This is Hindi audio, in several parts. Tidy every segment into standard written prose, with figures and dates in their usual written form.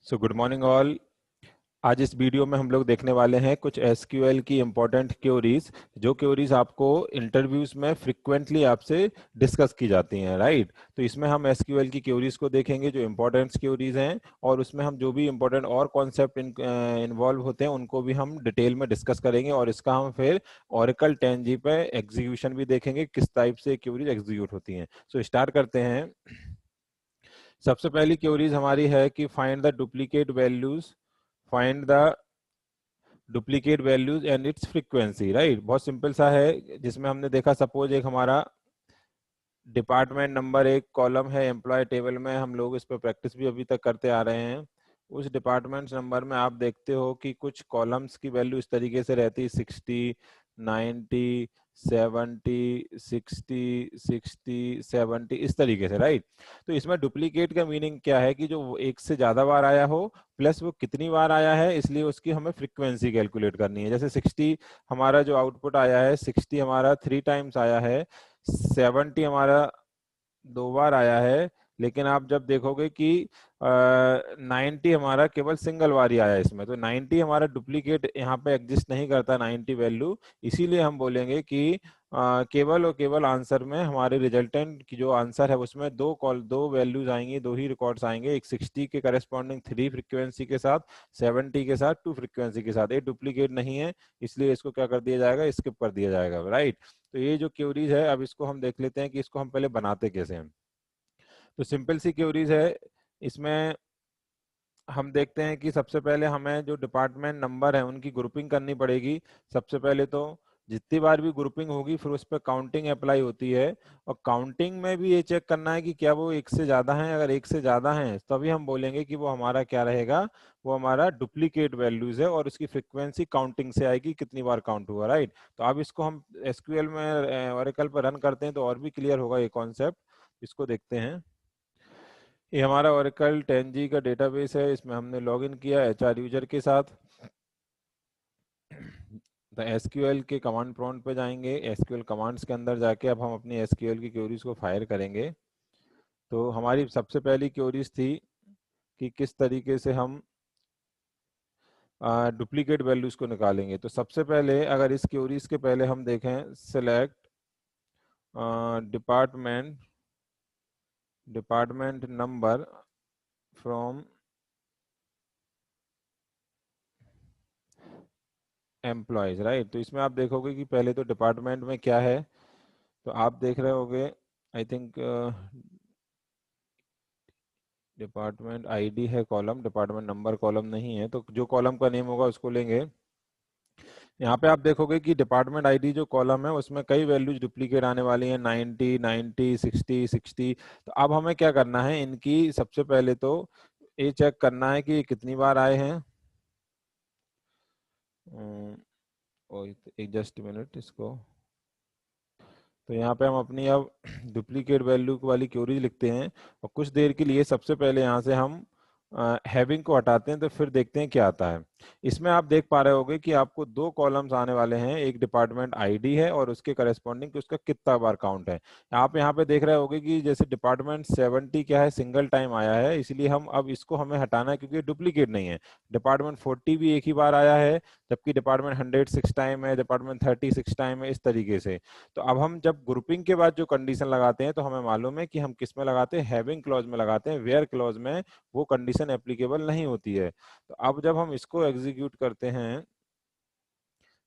So good morning all. आज इस वीडियो में हम लोग देखने वाले हैं कुछ एसक्यूएल की इम्पोर्टेंट क्वेरीज, जो क्वेरीज आपको इंटरव्यूज में फ्रिक्वेंटली आपसे डिस्कस की जाती हैं, राइट। तो इसमें हम एसक्यूएल की क्वेरीज को देखेंगे जो इम्पोर्टेंट क्वेरीज हैं, और उसमें हम जो भी इम्पोर्टेंट और कॉन्सेप्ट इन्वॉल्व होते हैं उनको भी हम डिटेल में डिस्कस करेंगे, और इसका हम फिर ओरेकल 10G पे एग्जीक्यूशन भी देखेंगे, किस टाइप से क्वेरीज एग्जीक्यूट होती हैं। सो स्टार्ट करते हैं। सबसे पहली क्वेरीज हमारी है कि find the duplicate values and it's frequency, right. बहुत सिंपल सा है, जिसमें हमने देखा सपोज एक हमारा डिपार्टमेंट नंबर एक कॉलम है एम्प्लॉय टेबल में, हम लोग इस पर प्रैक्टिस भी अभी तक करते आ रहे हैं। उस डिपार्टमेंट नंबर में आप देखते हो कि कुछ कॉलम्स की वैल्यू इस तरीके से रहती है 60, 90, 70, 60, 60, 70, इस तरीके से, राइट। तो इसमें डुप्लीकेट का मीनिंग क्या है कि जो वो एक से ज्यादा बार आया हो, प्लस वो कितनी बार आया है, इसलिए उसकी हमें फ्रीक्वेंसी कैलकुलेट करनी है। जैसे 60 हमारा जो आउटपुट आया है, 60 हमारा 3 टाइम्स आया है, 70 हमारा 2 बार आया है, लेकिन आप जब देखोगे कि 90 हमारा केवल सिंगल बार ही आया है इसमें, तो 90 हमारा डुप्लीकेट यहाँ पे एग्जिस्ट नहीं करता 90 वैल्यू। इसीलिए हम बोलेंगे कि केवल और केवल आंसर में हमारे रिजल्टेंट की जो आंसर है उसमें दो वैल्यूज आएंगी, दो ही रिकॉर्ड्स आएंगे, एक 60 के करस्पॉन्डिंग 3 फ्रीक्वेंसी के साथ, 70 के साथ 2 फ्रीक्वेंसी के साथ। ये डुप्लीकेट नहीं है, इसलिए इसको क्या कर दिया जाएगा, स्किप कर दिया जाएगा, राइट। तो ये जो क्वेरीज है, अब इसको हम देख लेते हैं कि इसको हम पहले बनाते कैसे हैं। तो सिंपल सी क्वेरीज है। इसमें हम देखते हैं कि सबसे पहले हमें जो डिपार्टमेंट नंबर है उनकी ग्रुपिंग करनी पड़ेगी। सबसे पहले तो जितनी बार भी ग्रुपिंग होगी फिर उस पर काउंटिंग अप्लाई होती है, और काउंटिंग में भी ये चेक करना है कि क्या वो एक से ज्यादा है। अगर एक से ज्यादा है तभी हम बोलेंगे कि वो हमारा क्या रहेगा, वो हमारा डुप्लीकेट वैल्यूज है, और उसकी फ्रीक्वेंसी काउंटिंग से आएगी, कितनी बार काउंट हुआ, राइट। तो अब इसको हम एसक्यूएल में ओरेकल पर रन करते हैं तो और भी क्लियर होगा ये कॉन्सेप्ट। इसको देखते हैं। ये हमारा ओरेकल 10G का डेटाबेस है, इसमें हमने लॉगिन किया HR यूजर के साथ। तो एसक्यूएल के कमांड प्रॉम्प्ट पे जाएंगे, एसक्यूएल कमांड्स के अंदर जाके अब हम अपनी एसक्यूएल की क्वेरीज को फायर करेंगे। तो हमारी सबसे पहली क्वेरीज थी कि किस तरीके से हम डुप्लीकेट वैल्यूज को निकालेंगे। तो सबसे पहले अगर इस क्वेरीज के पहले हम देखें, select department department number from employees, right. तो इसमें आप देखोगे कि पहले तो डिपार्टमेंट में क्या है, तो आप देख रहे होगे, आई थिंक डिपार्टमेंट आईडी है कॉलम, डिपार्टमेंट नंबर कॉलम नहीं है, तो जो कॉलम का नेम होगा उसको लेंगे। यहाँ पे आप देखोगे कि डिपार्टमेंट आईडी जो कॉलम है उसमें कई वैल्यूज डुप्लीकेट आने वाली हैं, 90, 90, 60, 60। तो अब हमें क्या करना है, इनकी सबसे पहले तो ये चेक करना है कि ये कितनी बार आए हैं। एक जस्ट मिनट इसको। तो यहाँ पे हम अपनी अब डुप्लीकेट वैल्यू वाली क्वेरी लिखते हैं, और कुछ देर के लिए सबसे पहले यहाँ से हम हैविंग को हटाते हैं, तो फिर देखते हैं क्या आता है। इसमें आप देख पा रहे होंगे कि आपको दो कॉलम्स आने वाले हैं, एक डिपार्टमेंट आईडी है और उसके करस्पॉन्डिंग उसका कितना बार काउंट है। आप यहाँ पे देख रहे होंगे कि जैसे डिपार्टमेंट 70 क्या है, सिंगल टाइम आया है, इसलिए हम अब इसको हमें हटाना है क्योंकि डुप्लीकेट नहीं है। डिपार्टमेंट 40 भी एक ही बार आया है, जबकि डिपार्टमेंट 100 6 टाइम है, डिपार्टमेंट 30 6 टाइम है, इस तरीके से। तो अब हम जब ग्रुपिंग के बाद जो कंडीशन लगाते हैं तो हमें मालूम है कि हम किस में लगाते हैं, हैविंग क्लॉज में लगाते हैं। वेयर क्लॉज में वो कंडीशन एप्लीकेबल नहीं होती है। तो अब जब हम इसको एग्जीक्यूट करते हैं,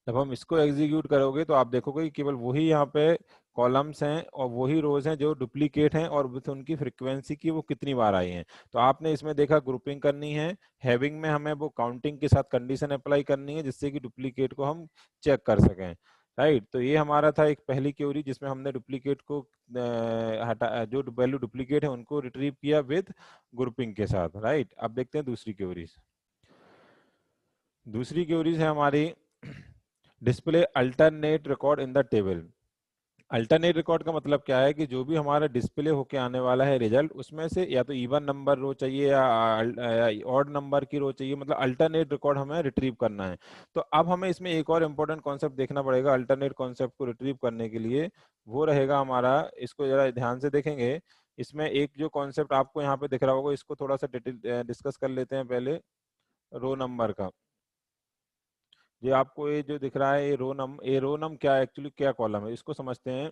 जब हम इसको एग्जीक्यूट करोगे तो आप देखोगे कि केवल वही यहाँ पे कॉलम्स हैं और वही रोज हैं जो डुप्लीकेट हैं, और विथ उनकी फ्रीक्वेंसी की वो कितनी बार आई हैं। तो आपने इसमें देखा ग्रुपिंग करनी है, हैविंग में हमें वो काउंटिंग के साथ कंडीशन अप्लाई करनी है जिससे कि डुप्लीकेट को हम चेक कर सकें, राइट। तो ये हमारा था एक पहली क्वेरी जिसमें हमने डुप्लीकेट को हटा, जो वैल्यू डुप्लीकेट है उनको रिट्रीव किया विद ग्रुपिंग के साथ, राइट। अब देखते हैं दूसरी क्वेरीज। दूसरी क्वेरीज है हमारी display alternate record in the table. Alternate record का मतलब क्या है कि जो भी हमारा डिस्प्ले होके आने वाला है रिजल्ट, उसमें से या तो इवन नंबर रो चाहिए या ऑड नंबर की रो चाहिए, मतलब अल्टरनेट रिकॉर्ड हमें रिट्रीव करना है। तो अब हमें इसमें एक और इम्पोर्टेंट कॉन्सेप्ट देखना पड़ेगा अल्टरनेट कॉन्सेप्ट को रिट्रीव करने के लिए। वो रहेगा हमारा, इसको जरा ध्यान से देखेंगे, इसमें एक जो कॉन्सेप्ट आपको यहाँ पे दिख रहा होगा, इसको थोड़ा सा डिटेल डिस्कस कर लेते हैं पहले, रो नंबर का। ये आपको ये जो दिख रहा है ये रो नम क्या एक्चुअली क्या कॉलम है, इसको समझते हैं।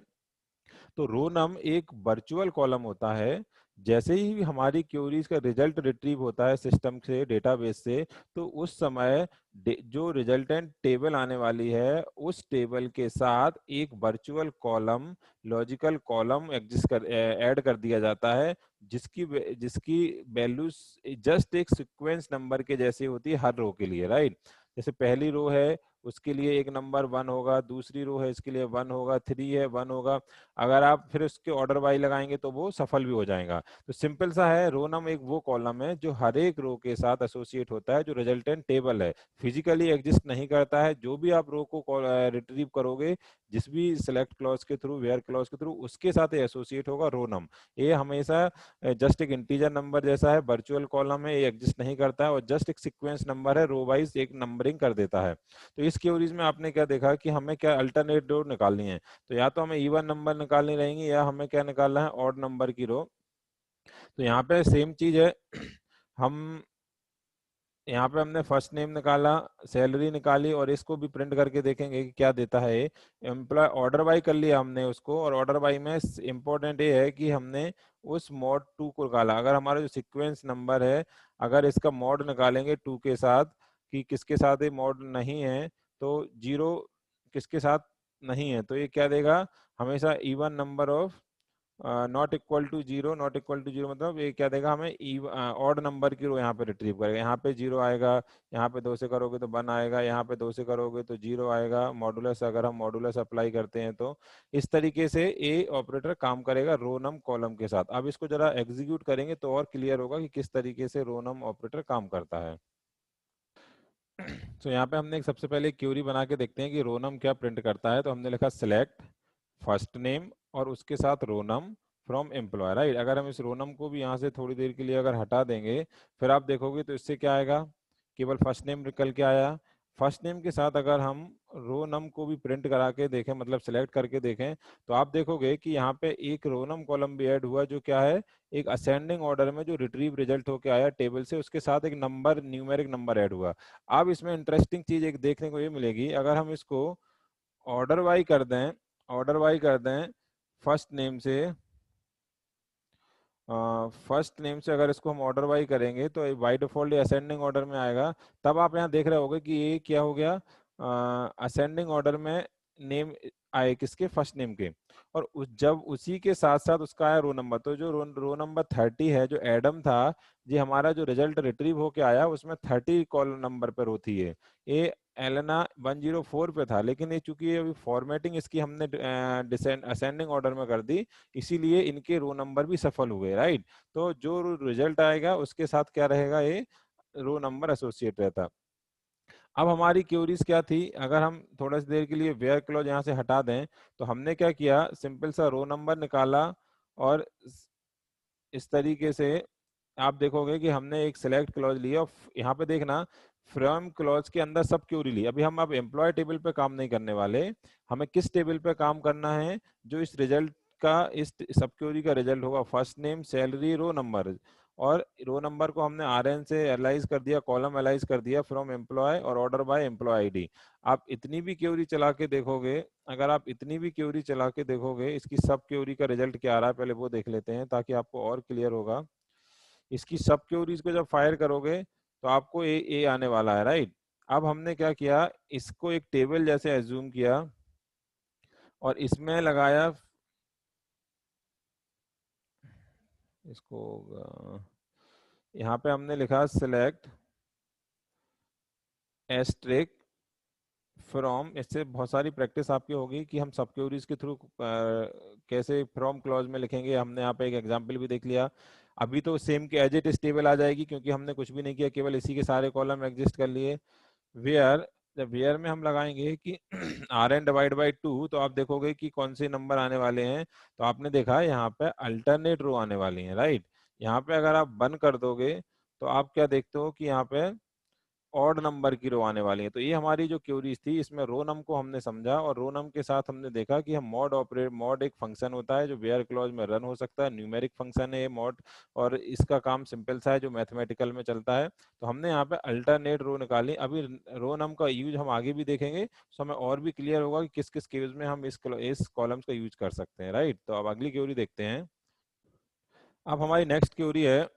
तो रो नम एक वर्चुअल कॉलम होता है। जैसे ही हमारी क्वेरीज का रिजल्ट रिट्रीव होता है सिस्टम से, डेटाबेस से, तो उस समय जो रिजल्टेंट टेबल आने वाली है उस टेबल के साथ एक virtual column, logical column exist कर ऐड कर दिया जाता है, जिसकी जिसकी वैल्यूज जस्ट एक सीक्वेंस नंबर के जैसी होती है हर रो के लिए, राइट। जैसे पहली रो है उसके लिए एक नंबर 1 होगा, दूसरी रो है इसके लिए 1 होगा, 3 है 1 होगा। अगर आप फिर उसके ऑर्डर वाई लगाएंगे तो वो सफल भी हो जाएगा। तो सिंपल सा है, रो नम एक वो कॉलम है जो हर एक रो के साथ एसोसिएट होता है, जो रिजल्टेंट टेबल है, फिजिकली एग्जिस्ट नहीं करता है। जो भी आप रो को रिट्रीव करोगे जिस भी सिलेक्ट क्लॉज के थ्रू, वेयर क्लॉज के थ्रू, उसके साथ एसोसिएट होगा रो नम। ये हमेशा जस्ट एक इंटीजर नंबर जैसा है, वर्चुअल कॉलम है, ये एग्जिस्ट नहीं करता है और जस्ट एक सीक्वेंस नंबर है, रो वाइज एक नंबरिंग कर देता है। तो इस क्वेरीज में आपने क्या देखा कि हमें क्या अल्टरनेट रो निकालनी है। तो या तो हमें इवन नंबर निकालनी रहेंगी या हमें क्या निकालना है, ऑड नंबर की रो। तो यहाँ पे सेम चीज है हम यहाँ पे हमने फर्स्ट नेम निकाला, सैलरी निकाली और इसको भी प्रिंट करके देखेंगे कि क्या देता है। एम्प्लॉय ऑर्डर बाई कर लिया हमने उसको, और ऑर्डर बाई में इंपॉर्टेंट ये है कि हमने उस मॉड 2 को निकाला। अगर हमारा जो सीक्वेंस नंबर है, अगर इसका मॉड निकालेंगे 2 के साथ कि किसके साथ ये मॉड नहीं है, तो 0 किसके साथ नहीं है, तो ये क्या देगा, हमेशा even number of not equal to zero. Not equal to zero मतलब ये क्या देगा हमें, ऑड नंबर की रो यहाँ पे रिट्रीव करेगा। यहाँ पे 0 आएगा, यहाँ पे 2 से करोगे तो 1 आएगा, यहाँ पे 2 से करोगे तो 0 आएगा। मॉडुलस अगर हम मॉडुलस अप्लाई करते हैं तो इस तरीके से ए ऑपरेटर काम करेगा रो नम कॉलम के साथ। अब इसको जरा एग्जीक्यूट करेंगे तो और क्लियर होगा कि किस तरीके से रो नम ऑपरेटर काम करता है। तो यहाँ पे हमने एक सबसे पहले क्यूरी बना के देखते हैं कि रोनम क्या प्रिंट करता है। तो हमने लिखा सिलेक्ट फर्स्ट नेम और उसके साथ रोनम फ्रॉम एम्प्लॉय, राइट। अगर हम इस रोनम को भी यहाँ से थोड़ी देर के लिए अगर हटा देंगे, फिर आप देखोगे तो इससे क्या आएगा, केवल फर्स्ट नेम निकल के आया। फर्स्ट नेम के साथ अगर हम रो नम को भी प्रिंट करा के देखें, मतलब सिलेक्ट करके देखें, तो आप देखोगे कि यहाँ पे एक रो नम कॉलम भी ऐड हुआ, जो क्या है, एक असेंडिंग ऑर्डर में जो रिट्रीव रिजल्ट होके आया टेबल से, उसके साथ एक नंबर, न्यूमेरिक नंबर ऐड हुआ। अब इसमें इंटरेस्टिंग चीज एक देखने को ये मिलेगी, अगर हम इसको ऑर्डर वाई कर दें, ऑर्डर वाई कर दें फर्स्ट नेम से, फर्स्ट नेम से अगर इसको हम ऑर्डर वाई करेंगे तो बाई डिफॉल्ट असेंडिंग ऑर्डर में आएगा। तब आप यहाँ देख रहे होगे कि ये क्या हो गया, असेंडिंग ऑर्डर में नेम आए किसके, फर्स्ट नेम के, और जब उसी के साथ साथ उसका आया रो नंबर, तो जो रो नंबर 30 है, जो एडम था, जी हमारा जो रिजल्ट रिट्रीव होके आया उसमें 30 कॉल नंबर पर होती है। ये एलेना 104 पे था, लेकिन ये चूंकि अभी फॉर्मेटिंग इसकी हमने असेंडिंग ऑर्डर में कर दी, इसीलिए इनके रो नंबर भी सफल हुए, राइट। तो जो रिजल्ट आएगा उसके साथ क्या रहेगा, ये रो नंबर एसोसिएट रहता। अब हमारी क्यूरीज क्या थी, अगर हम थोड़ा सी देर के लिए वेयर क्लॉज यहाँ से हटा दें, तो हमने क्या किया, सिंपल सा रो नंबर निकाला और इस तरीके से आप देखोगे कि हमने एक सिलेक्ट क्लॉज लिया। यहाँ पे देखना, फ्रॉम क्लॉज के अंदर सब क्यूरी ली। अभी हम अब एम्प्लॉय टेबल पे काम नहीं करने वाले, हमें किस टेबल पे काम करना है, जो इस रिजल्ट का, इस सब क्यूरी का रिजल्ट होगा, first name salary row number. और रो नंबर को हमने आरएन से एलाइज कर दिया, कॉलम एलाइज कर दिया फ्रॉम एम्प्लॉय और ऑर्डर बाय एम्प्लॉय आईडी। आप इतनी भी क्यूरी चला के देखोगे, अगर आप इतनी भी क्यूरी चला के देखोगे, इसकी सब क्यूरी का रिजल्ट क्या आ रहा है पहले वो देख लेते हैं ताकि आपको और क्लियर होगा। इसकी सब क्यूरीज को जब फायर करोगे तो आपको ए आने वाला है, राइट। अब हमने क्या किया, इसको एक टेबल जैसे एज्यूम किया और इसमें लगाया इसको, यहाँ पे हमने लिखा सिलेक्ट एस्ट्रिक फ्रॉम। इससे बहुत सारी प्रैक्टिस आपकी होगी कि हम सब क्यूरीज के थ्रू कैसे फ्रॉम क्लॉज में लिखेंगे। हमने यहाँ पे एक एग्जांपल भी देख लिया। अभी तो सेम के एज इट इज टेबल आ जाएगी क्योंकि हमने कुछ भी नहीं किया, केवल इसी के सारे कॉलम एग्जिस्ट कर लिए। वेयर, जब वेयर में हम लगाएंगे कि आर एन डिवाइड बाई 2, तो आप देखोगे कि कौन से नंबर आने वाले हैं। तो आपने देखा यहाँ पे अल्टरनेट रो आने वाली है, राइट। यहाँ पे अगर आप बंद कर दोगे तो आप क्या देखते हो कि यहाँ पे ऑड नंबर की रो आने वाली है। तो ये हमारी जो क्यूरीज थी, इसमें रो नम को हमने समझा और रो नम के साथ हमने देखा कि हम मॉड एक फंक्शन होता है जो वेयर क्लॉज में रन हो सकता है, न्यूमेरिक फंक्शन है ये मॉड, और इसका काम सिंपल सा है जो मैथमेटिकल में चलता है। तो हमने यहाँ पे अल्टरनेट रो निकाली। अभी रो नम का यूज हम आगे भी देखेंगे, तो हमें और भी क्लियर होगा कि किस किस केस में हम इस कॉलम्स का यूज कर सकते हैं, राइट। तो अब अगली क्यूरी देखते हैं। अब हमारी नेक्स्ट क्यूरी है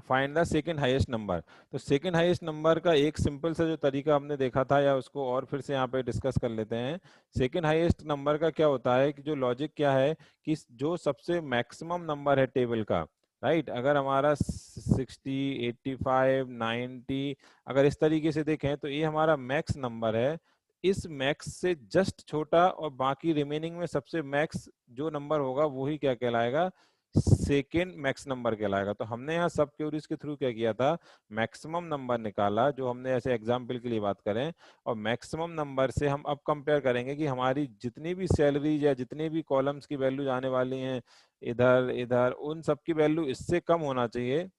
find the second highest number. तो सेकंड हाईएस्ट नंबर का एक सिंपल सा जो तरीका हमने देखा था, या उसको और फिर से यहाँ पे डिस्कस कर लेते हैं। सेकंड हाईएस्ट नंबर का क्या होता है कि जो लॉजिक क्या है कि जो सबसे मैक्सिमम नंबर है टेबल का, राइट, अगर हमारा 60, 85, 90 अगर इस तरीके से देखें तो ये हमारा मैक्स नंबर है। इस मैक्स से जस्ट छोटा और बाकी रिमेनिंग में सबसे मैक्स जो नंबर होगा वही क्या कहलाएगा, सेकेंड मैक्स नंबर कहलाएगा। तो हमने यहाँ सब क्यूरीज के थ्रू क्या किया था, मैक्सिमम नंबर निकाला, जो हमने ऐसे एग्जाम्पल के लिए बात करें, और मैक्सिमम नंबर से हम अब कंपेयर करेंगे कि हमारी जितनी भी सैलरी या जितने भी कॉलम्स की वैल्यूज आने वाली हैं इधर इधर, उन सब की वैल्यू इससे कम होना चाहिए,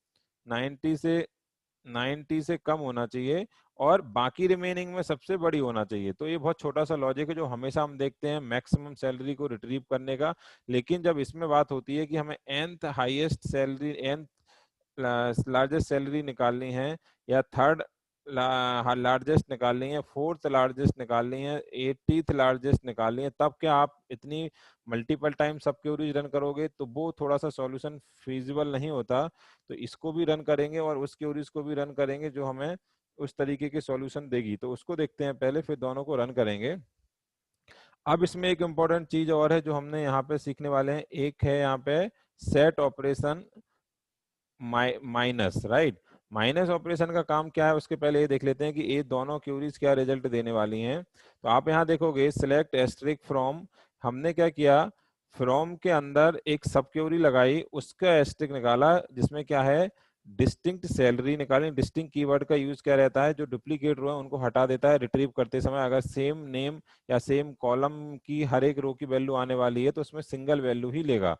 90 से 90 से कम होना चाहिए, और बाकी रिमेनिंग में सबसे बड़ी होना चाहिए। तो ये बहुत छोटा सा लॉजिक है जो हमेशा हम देखते हैं मैक्सिमम सैलरी को रिट्रीव करने का। लेकिन जब इसमें बात होती है कि हमें nth highest salary, nth largest salary निकालनी है, या थर्ड लार्जेस्ट निकालनी है, फोर्थ लार्जेस्ट निकालनी है, 80th लार्जेस्ट निकालनी है, तब क्या आप इतनी मल्टीपल टाइम सब क्यूरीज रन करोगे, तो वो थोड़ा सा सॉल्यूशन फिजिबल नहीं होता। तो इसको भी रन करेंगे और उस क्यूरीज को भी रन करेंगे जो हमें उस तरीके के सॉल्यूशन देगी। तो उसको देखते हैं पहले, फिर दोनों को रन करेंगे। अब इसमें एक इम्पॉर्टेंट चीज और है जो हमने यहाँ पे सीखने वाले हैं, एक है यहाँ पे set operation minus, right. Minus operation का काम क्या है, उसके पहले ये देख लेते हैं कि ये दोनों क्यूरीज क्या रिजल्ट देने वाली हैं। तो आप यहाँ देखोगे सिलेक्ट एस्ट्रिक फ्रॉम, हमने क्या किया, फ्रॉम के अंदर एक सब क्यूरी लगाई, उसका एस्ट्रिक निकाला जिसमें क्या है, डिस्टिंक्ट सैलरी निकाली। डिस्टिंक्ट कीवर्ड का यूज क्या रहता है, जो डुप्लीकेट रो है उनको हटा देता है रिट्रीव करते समय। अगर सेम नेम या सेम कॉलम की हर एक रो की वैल्यू आने वाली है तो उसमें सिंगल वैल्यू ही लेगा।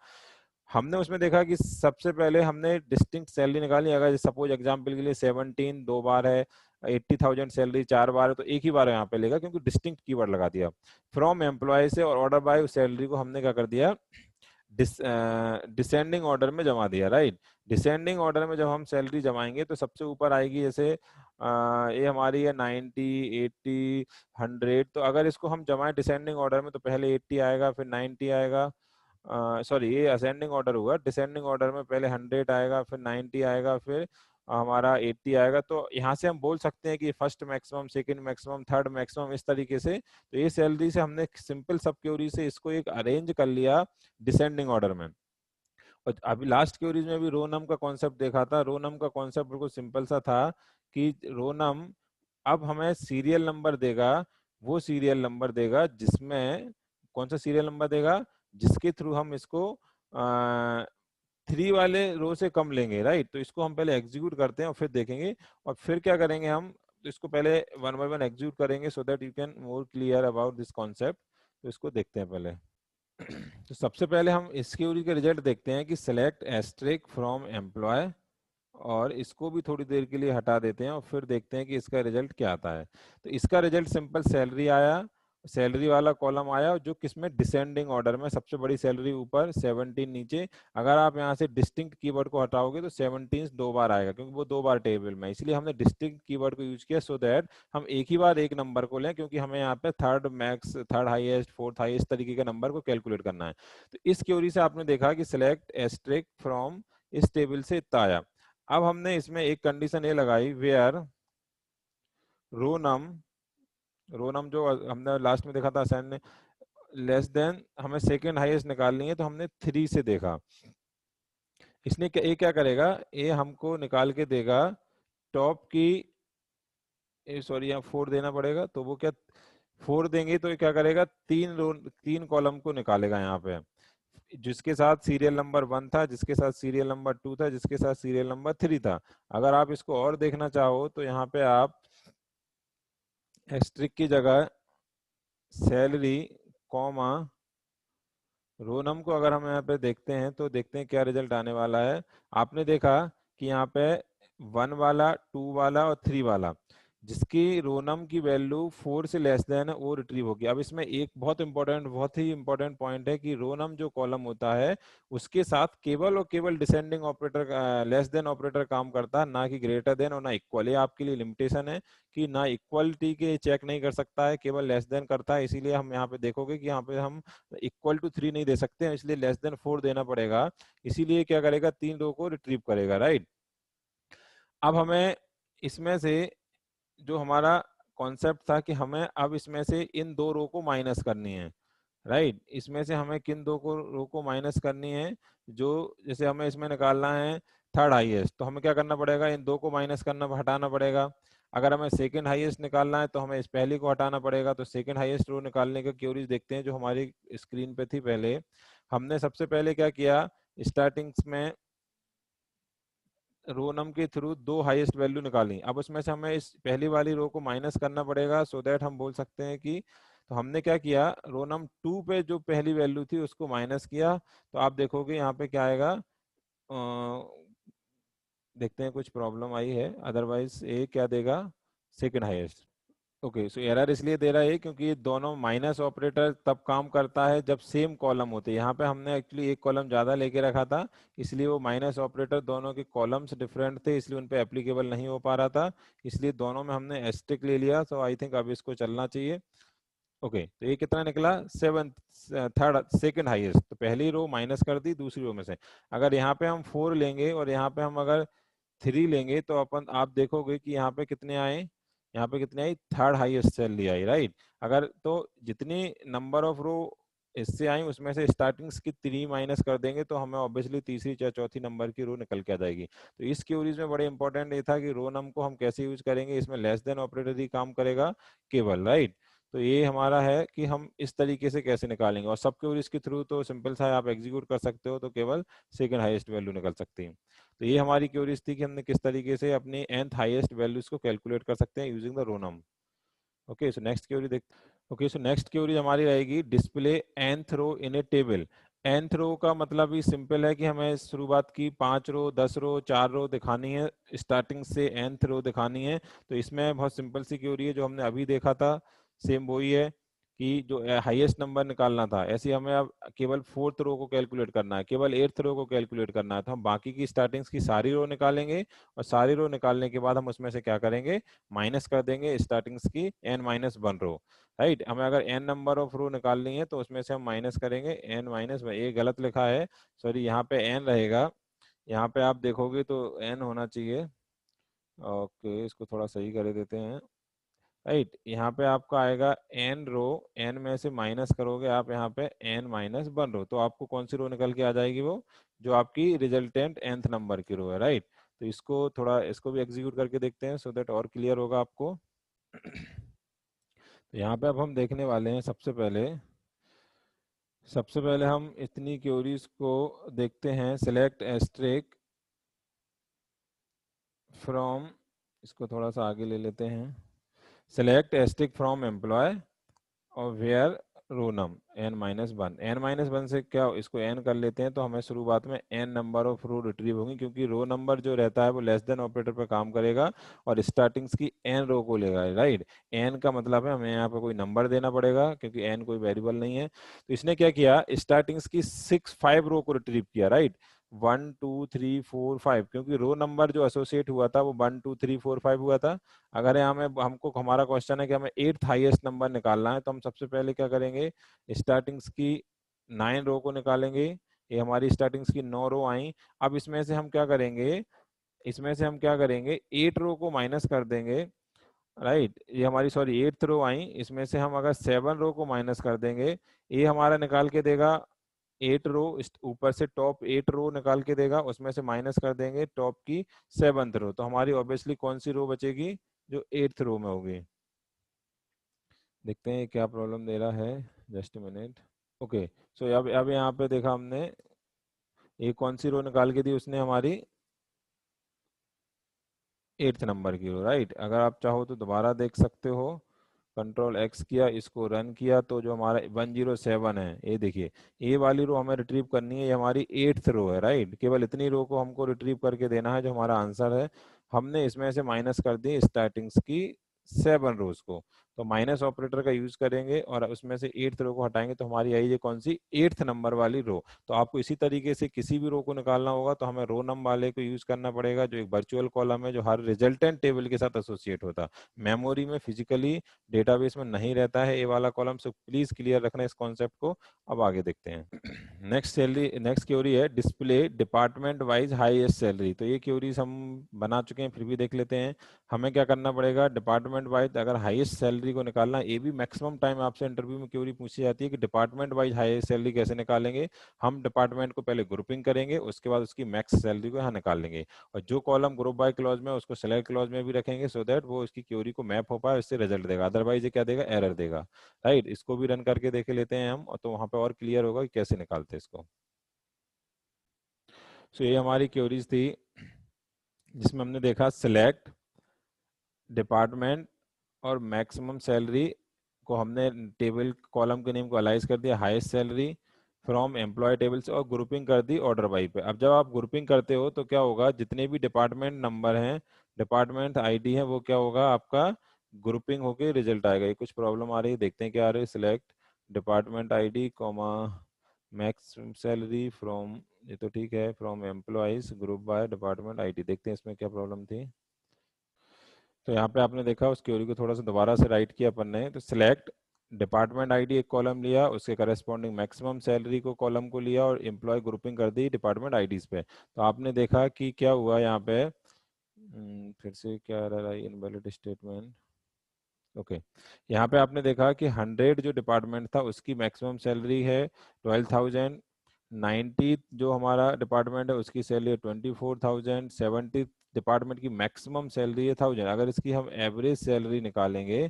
हमने उसमें देखा कि सबसे पहले हमने डिस्टिंक्ट सैलरी निकाली। अगर सपोज एग्जांपल के लिए 17 दो बार है, 80,000 सैलरी 4 बार है, तो एक ही बार यहाँ पे लेगा क्योंकि डिस्टिंक्ट कीवर्ड लगा दिया। फ्रॉम एम्प्लॉय से और ऑर्डर बाय उस सैलरी को हमने क्या कर दिया, डिसेंडिंग ऑर्डर में जमा दिया, राइट। डिसेंडिंग ऑर्डर में जब हम सैलरी जमाएंगे तो सबसे ऊपर आएगी, जैसे ये हमारी है 90, 80, 100। तो अगर इसको हम जमाएं डिसेंडिंग ऑर्डर में तो पहले 80 आएगा, फिर 90 आएगा, सॉरी ये असेंडिंग ऑर्डर हुआ, डिसेंडिंग ऑर्डर में पहले 100 आएगा, फिर 90 आएगा, फिर हमारा 80 आएगा। तो यहाँ से हम बोल सकते हैं कि first maximum, second maximum, third maximum, इस तरीके से। तो ये सैलरी से हमने सिंपल सब क्यूरी से इसको एक अरेंज कर लिया डिसेंडिंग ऑर्डर में। और अभी लास्ट क्यूरीज में भी रोनम का कॉन्सेप्ट देखा था। रोनम का कॉन्सेप्ट बिल्कुल सिंपल सा था कि रोनम अब हमें सीरियल नंबर देगा, वो सीरियल नंबर देगा जिसमें, कौन सा सीरियल नंबर देगा, जिसके थ्रू हम इसको 3 वाले रो से कम लेंगे, राइट। तो इसको हम पहले एग्जीक्यूट करते हैं और फिर देखेंगे, और फिर क्या करेंगे हम, तो इसको पहले वन बाय वन एग्जीक्यूट करेंगे so that you can more clear about this concept. तो इसको देखते हैं पहले। तो सबसे पहले हम इस क्यूरी के रिजल्ट देखते हैं कि सिलेक्ट एस्ट्रिक फ्रॉम एम्प्लॉय, और इसको भी थोड़ी देर के लिए हटा देते हैं और फिर देखते हैं कि इसका रिजल्ट क्या आता है। तो इसका रिजल्ट सिंपल सैलरी आया, सैलरी वाला कॉलम आया जो किसमें, डिसेंडिंग ऑर्डर में, सबसे बड़ी सैलरी ऊपर, 17 नीचे। अगर आप यहाँ से डिस्टिंक्ट कीवर्ड को हटाओगे तो 17 दो बार आएगा क्योंकि वो दो बार टेबल में, इसलिए हमने डिस्टिंक्ट कीवर्ड को यूज किया सो दैट हम एक ही बार एक नंबर को लें, क्योंकि हमें यहाँ पे third max, third highest, fourth highest तरीके के नंबर को कैलकुलेट करना है। तो इस क्वेरी से आपने देखा कि सिलेक्ट एस्ट्रिक फ्रॉम, इस टेबल से इतना आया। अब हमने इसमें एक कंडीशन ये लगाई, वेयर रोनम, रोनम जो हमने लास्ट में देखा था असाइन ने, लेस देन, हमें सेकेंड हाईएस्ट निकालनी है तो हमने 3 से देखा। इसने क्या, ये क्या करेगा, ये हमको निकाल के देगा टॉप की, सॉरी यहाँ 4 देना पड़ेगा, तो वो क्या, 4 देंगे तो ये क्या करेगा, 3 कॉलम को निकालेगा यहाँ पे, जिसके साथ सीरियल नंबर 1 था, जिसके साथ सीरियल नंबर 2 था, जिसके साथ सीरियल नंबर 3 था। अगर आप इसको और देखना चाहो तो यहाँ पे आप एस्ट्रिक की जगह सैलरी कॉमा रोनम को अगर हम यहाँ पे देखते हैं तो देखते हैं क्या रिजल्ट आने वाला है। आपने देखा कि यहाँ पे 1 वाला, 2 वाला और 3 वाला, जिसकी रोनम की वैल्यू 4 से लेस देन है वो रिट्रीव होगी। अब इसमें एक बहुत ही इंपॉर्टेंट पॉइंट है कि रोनम जो कॉलम होता है उसके साथ केवल और केवल descending operator less than operator काम करता है, ना कि ग्रेटर देन और ना इक्वल। ये आपके लिए लिमिटेशन है कि ना इक्वलिटी के चेक नहीं कर सकता है, केवल लेस देन करता है। इसीलिए हम यहाँ पे देखोगे कि यहाँ पे हम इक्वल टू 3 नहीं दे सकते हैं, इसलिए लेस देन 4 देना पड़ेगा। इसीलिए क्या करेगा, 3 रो को रिट्रीव करेगा, राइट। अब हमें इसमें से जो हमारा कॉन्सेप्ट था कि हमें अब इसमें से इन दो रो को माइनस करनी है, राइट। इसमें से हमें किन दो को रो को माइनस करनी है, जो जैसे हमें इसमें निकालना है थर्ड हाईएस्ट, तो हमें क्या करना पड़ेगा, इन दो को माइनस करना हटाना पड़ेगा। अगर हमें सेकंड हाईएस्ट निकालना है तो हमें इस पहली को हटाना पड़ेगा। तो सेकंड हाईएस्ट रो निकालने का क्योरीज देखते हैं जो हमारी स्क्रीन पे थी। पहले हमने सबसे पहले क्या किया, स्टार्टिंग्स में रो नम के थ्रू दो हाईएस्ट वैल्यू निकाली। अब उसमें से हमें इस पहली वाली रो को माइनस करना पड़ेगा, सो दैट हम बोल सकते हैं कि, तो हमने क्या किया, रो नम 2 पे जो पहली वैल्यू थी उसको माइनस किया। तो आप देखोगे यहाँ पे क्या आएगा, देखते हैं कुछ प्रॉब्लम आई है, अदरवाइज ये क्या देगा, second highest. Okay, so error इसलिए दे रहा है क्योंकि ये दोनों माइनस ऑपरेटर तब काम करता है जब सेम कॉलम होते हैं। यहाँ पे हमने एक्चुअली एक कॉलम ज़्यादा लेके रखा था, इसलिए वो माइनस ऑपरेटर दोनों के कॉलम्स डिफरेंट थे, इसलिए उन पे एप्लीकेबल नहीं हो पा रहा था, इसलिए दोनों में हमने एस्टिक ले लिया। सो आई थिंक अब इसको चलना चाहिए। ओके, तो ये कितना निकला, सेवन, थर्ड सेकंड हाईएस्ट। तो पहली रो माइनस कर दी दूसरी रो में से। अगर यहाँ पे हम 4 लेंगे और यहाँ पे हम अगर 3 लेंगे तो अपन आप देखोगे कि यहाँ पे कितने आए, यहाँ पे कितने आई, थर्ड हाईएस्ट सैलरी आई, राइट। अगर तो जितनी नंबर ऑफ रो इससे आई उसमें से स्टार्टिंग्स की 3 माइनस कर देंगे तो हमें ऑब्वियसली तीसरी या चौथी नंबर की रो निकल के आ जाएगी। तो इस क्यूरीज में बड़े इंपॉर्टेंट ये था कि रो नम को हम कैसे यूज करेंगे, इसमें लेस देन ऑपरेटर ही काम करेगा केवल, राइट। तो ये हमारा है कि हम इस तरीके से कैसे निकालेंगे, और सब क्यूरीज के थ्रू तो सिंपल सा है, आप एग्जीक्यूट कर सकते हो तो केवल सेकंड हाईएस्ट वैल्यू निकल सकती है। तो ये हमारी क्यूरीज थी कि हमने किस तरीके से अपनी nth हाईएस्ट वैल्यूज को कैलकुलेट कर सकते हैं using the row num. Okay, so next query देख, ओके, सो नेक्स्ट क्यूरी हमारी रहेगी display nth row in a table. nth row का मतलब ही सिंपल है कि हमें शुरुआत की 5 रो, 10 रो, 4 रो दिखानी है, स्टार्टिंग से nth रो दिखानी है। तो इसमें बहुत सिंपल सी क्यूरी है जो हमने अभी देखा था, सेम वही है कि जो हाईएस्ट नंबर निकालना था, ऐसे हमें अब केवल फोर्थ रो को कैलकुलेट करना है, केवल एट्थ रो को कैलकुलेट करना है। तो हम बाकी की स्टार्टिंग्स की सारी रो निकालेंगे, और सारी रो निकालने के बाद हम उसमें से क्या करेंगे, माइनस कर देंगे स्टार्टिंग्स की n-1 रो, राइट। हमें अगर n नंबर ऑफ रो निकालनी है तो उसमें से हम माइनस करेंगे n-1। ये गलत लिखा है, सॉरी, यहाँ पे n रहेगा, यहाँ पे आप देखोगे तो n होना चाहिए। ओके, इसको थोड़ा सही कर देते हैं, राइट। यहाँ पे आपका आएगा n रो, n में से माइनस करोगे आप यहाँ पे n-1 रो, तो आपको कौन सी रो निकल के आ जाएगी, वो जो आपकी रिजल्टेंट nth नंबर की रो है, राइट। तो इसको थोड़ा, इसको भी एग्जीक्यूट करके देखते हैं सो दैट और क्लियर होगा आपको। तो यहाँ पे अब हम देखने वाले हैं सबसे पहले हम इतनी क्योरीज को देखते हैं। सिलेक्ट एस्ट्रिक फ्रॉम, इसको थोड़ा सा आगे ले लेते हैं, सिलेक्ट एस्ट्रिक फ्रॉम एम्प्लॉय और where row num n-1। n-1 से क्या, इसको n कर लेते हैं तो हमें शुरुआत में n number of row retrieve होंगी, क्योंकि रो नंबर जो रहता है वो लेस देन ऑपरेटर पर काम करेगा और स्टार्टिंग्स की n रो को लेगा, राइट। n का मतलब है हमें यहाँ पे कोई नंबर देना पड़ेगा क्योंकि n कोई वेरिएबल नहीं है। तो इसने क्या किया, स्टार्टिंग्स की 5 रो को रिट्रीव किया, राइट। 1 2 3 4 5, क्योंकि रो नंबर जो एसोसिएट हुआ था वो 1 2 3 4 5 हुआ था। अगर यहाँ में हमको, हमारा क्वेश्चन है कि हमें 8th हाईएस्ट नंबर निकालना है, तो हम सबसे पहले क्या करेंगे, स्टार्टिंग्स की 9 रो को निकालेंगे। ये हमारी स्टार्टिंग्स की 9 रो आई। अब इसमें से हम क्या करेंगे, 8 रो को माइनस कर देंगे, राइट। ये हमारी, सॉरी, 8th रो आई, इसमें से हम अगर 7 रो को माइनस कर देंगे, ये हमारा निकाल के देगा 8 रो, ऊपर से टॉप 8 रो निकाल के देगा, उसमें से माइनस कर देंगे टॉप की 7th रो। तो हमारी ऑब्वियसली कौन सी रो बचेगी, जो 8th रो में होगी। देखते हैं क्या प्रॉब्लम दे रहा है, जस्ट मिनट। ओके, सो अब यहाँ पे देखा हमने, ये कौन सी रो निकाल के दी उसने, हमारी 8th नंबर की रो, राइट। अगर आप चाहो तो दोबारा देख सकते हो, कंट्रोल एक्स किया, इसको रन किया, तो जो हमारा 107 है, ये देखिए, ये वाली रो हमें रिट्रीव करनी है, ये हमारी 8th रो है, राइट। केवल इतनी रो को हमको रिट्रीव करके देना है जो हमारा आंसर है। हमने इसमें से माइनस कर दी स्टार्टिंग्स की 7 रोज को। तो माइनस ऑपरेटर का यूज करेंगे और उसमें से 8th रो को हटाएंगे तो हमारी आई ये कौन सी 8th नंबर वाली रो। तो आपको इसी तरीके से किसी भी रो को निकालना होगा तो हमें रो नंबर वाले को यूज करना पड़ेगा, जो एक वर्चुअल कॉलम है जो हर रिजल्टेंट टेबल के साथ एसोसिएट होता है। मेमोरी में फिजिकली डेटाबेस में नहीं रहता है ये वाला कॉलम, सो प्लीज क्लियर रखना इस कॉन्सेप्ट को। अब आगे देखते हैं। नेक्स्ट क्वेरी है display department wise highest salary. तो ये क्वेरीज हम बना चुके हैं, फिर भी देख लेते हैं। हमें क्या करना पड़ेगा, डिपार्टमेंट वाइज अगर हाईएस्ट सैलरी को निकालना, ये भी मैक्सिमम टाइम आपसे इंटरव्यू में क्वेरी पूछी जाती है कि डिपार्टमेंट वाइज हाईएस्ट सैलरी कैसे निकालेंगे। हम डिपार्टमेंट को पहले ग्रुपिंग करेंगे, उसके बाद उसकी मैक्स सैलरी को यहाँ निकाल लेंगे, और जो कॉलम ग्रुप बाय क्लॉज में उसको सेलेक्ट क्लॉज में भी रखेंगे, सो दैट वो उसकी क्वेरी को मैप हो पाए, उससे रिजल्ट देगा। अदरवाइज ये क्या देगा, एरर देगा। राइट, इसको भी रन करके देख लेते हैं हम, और तो वहां पे और क्लियर होगा कि कैसे निकालते हैं इसको। सो ये हमारी क्वेरीज थी जिसमें हमने देखा सिलेक्ट डिपार्टमेंट और मैक्सिमम सैलरी को हमने टेबल कॉलम के नेम को अलाइज कर दिया highest salary from employ table से, और ग्रुपिंग कर दी ऑर्डर बाई पे। अब जब आप ग्रुपिंग करते हो तो क्या होगा, जितने भी डिपार्टमेंट नंबर हैं, डिपार्टमेंट आईडी है, वो क्या होगा आपका ग्रुपिंग होके रिजल्ट आएगा। ये कुछ प्रॉब्लम आ रही है, देखते हैं क्या आ रही है। Select department ID comma maximum salary from, ये तो ठीक है, from employees group by department ID. देखते हैं इसमें क्या प्रॉब्लम थी। तो यहाँ पे आपने देखा उस क्वेरी को थोड़ा सा दोबारा से राइट किया अपन ने। तो सिलेक्ट डिपार्टमेंट आईडी एक कॉलम लिया, उसके करस्पॉन्डिंग मैक्सिमम सैलरी को कॉलम को लिया, और एम्प्लॉय ग्रुपिंग कर दी डिपार्टमेंट आईडीज पे। तो आपने देखा कि क्या हुआ यहाँ पे, फिर से क्या रहा है, इनवैलिड स्टेटमेंट। ओके, यहाँ पे आपने देखा कि 100 जो डिपार्टमेंट था उसकी मैक्सिमम सैलरी है 12,000, 90 जो हमारा डिपार्टमेंट है उसकी सैलरी है 24,000, 70 डिपार्टमेंट की मैक्सिमम सैलरी है 1000। अगर इसकी हम एवरेज सैलरी निकालेंगे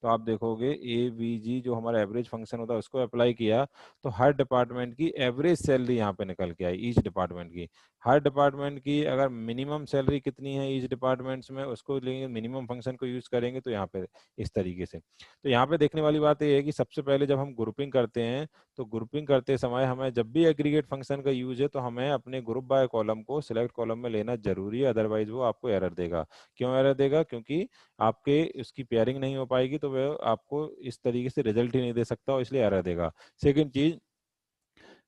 तो आप देखोगे AVG जो हमारा एवरेज फंक्शन होता है उसको अप्लाई किया, तो हर डिपार्टमेंट की एवरेज सैलरी यहाँ पे निकल के आई, ईच डिपार्टमेंट की। हर डिपार्टमेंट की अगर मिनिमम सैलरी कितनी है ईच डिपार्टमेंट्स में, उसको लेंगे, मिनिमम फंक्शन को यूज करेंगे, तो यहाँ पे इस तरीके से। तो यहाँ पे देखने वाली बात ये है कि सबसे पहले जब हम ग्रुपिंग करते हैं तो ग्रुपिंग करते समय हमें जब भी एग्रीगेट फंक्शन का यूज है तो हमें अपने ग्रुप बाय कॉलम को सिलेक्ट कॉलम में लेना जरूरी है, अदरवाइज वो आपको एरर देगा। क्यों एरर देगा, क्योंकि आपके उसकी पेयरिंग नहीं हो पाएगी, तो वह आपको इस तरीके से रिजल्ट ही नहीं दे सकता और इसलिए एरर देगा। सेकेंड चीज,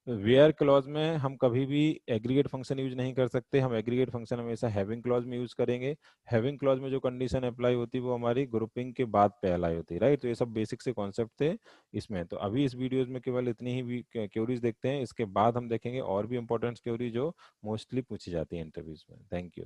वेयर क्लॉज में हम कभी भी एग्रीगेट फंक्शन यूज नहीं कर सकते, हम एग्रीगेट फंक्शन हमेशा हैविंग क्लॉज में यूज करेंगे। हैविंग क्लॉज में जो कंडीशन अप्लाई होती है वो हमारी ग्रुपिंग के बाद पे अप्लाई होती है। राइट, तो ये सब बेसिक से कॉन्सेप्ट थे इसमें। तो अभी इस वीडियोज में केवल इतनी ही क्वेरीज देखते हैं, इसके बाद हम देखेंगे और भी इंपॉर्टेंट क्वेरी जो मोस्टली पूछी जाती है इंटरव्यूज में। Thank you.